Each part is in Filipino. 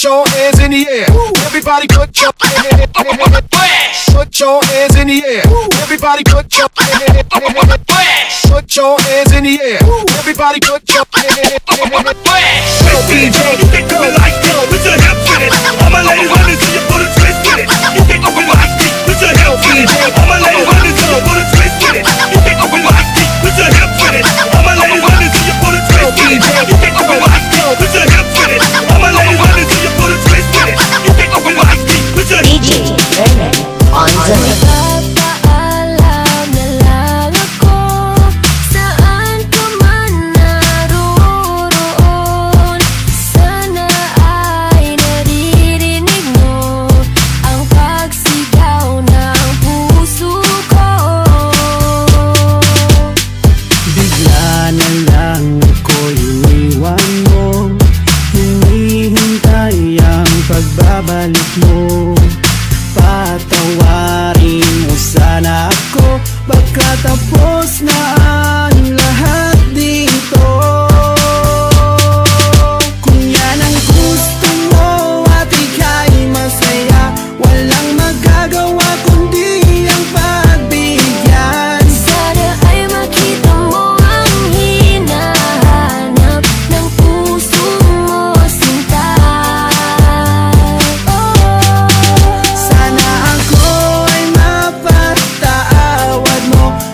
Put your hands in the air. Everybody put your put your hands in the air. Everybody put your put your hands in the air. Everybody put your DJ, you can do it like this. Put your hips in it. All my ladies want to see you put a twist in it. You can open like this. Put your hips in it. All my ladies want to see you put a twist in it. You can open like this. Put your hips in it. All my ladies want to see you put a twist in it. You can open like this. Put your hips in it. All my ladies want to see you put a twist in it. You can open like this. Put your DJ Vernon on the mix. Pagbabalik mo, patawarin mo sana ako. Baka tapos na ang lahat dito. Kung yan ang gusto mo at ika'y masaya, walang magagawa kundi ang pagbigyan. Sana ay makita mo ang hinahanap ng puso mo, sinta.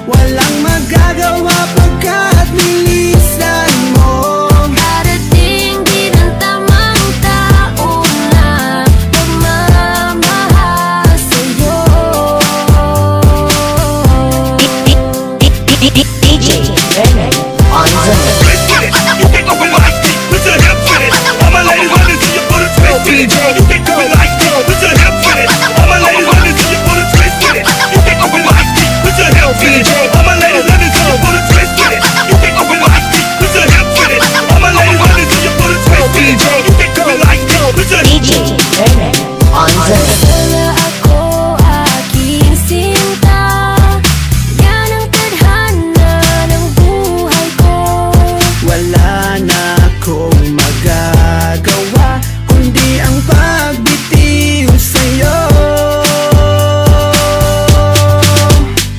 Walang magagawa pagkat nilisan mo. Darating din ang tamang tao na magmamahal sa'yo. DJ Vernon on the mix. You can open like this. Put your hips in it. All my ladies want to see you put a twist in it. You can do it like this. Put your hips in it. All my ladies want to see you put a twist in it. You can open like this. Put your hips in it. All my ladies want to see you put a twist in it. You can open like this. Put your hips in it. All my ladies want to see you put a twist in it. You can do it like this. Put your DJ Vernon on the mix. Sana ako aking sinta, yan ang tadhana ng buhay ko. Wala na akong magagawa kundi ang pagbitiw sa'yo.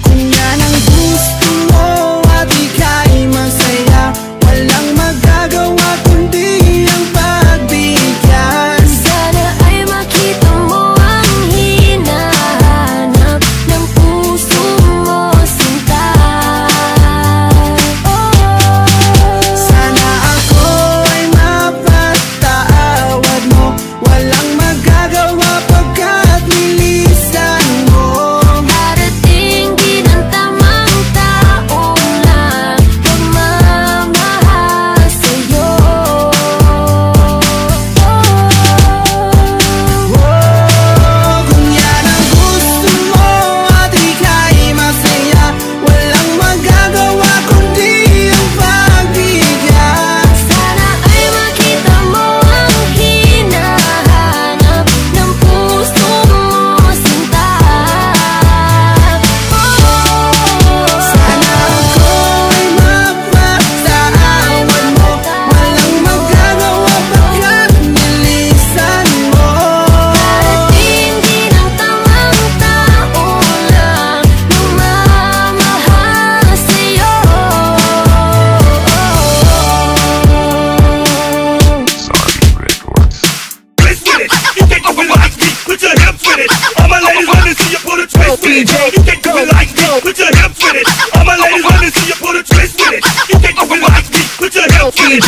Kung yan ang gusto mo at ika'y masaya, walang magagawa kundi ang pagbigyan. Sana ay makita mo ang hinahanap ng puso mo, sinta. Sana ako ay mapatawad mo, walang magagawa pagkat nilisan mo. Darating din ang tamang tao na magmamahal sa'yo. Kung yan ang gusto mo at ika'y masaya, walang magagawa kundi ang pagbigyan. Sana ay makita mo ang hinahanap ng puso mo, sinta. Sana ako ay mapatawad mo, walang magagawa pagkat nilisan mo. Darating din ang tamang tao na magmamahal sa'yo. twist in it. You can open like this. Put your hips in it. All my ladies want to see you put a twist in it. You can do it like this. Put your hips in it. All my ladies want to see you put a twist in it. You can open like this. Put your hips in it.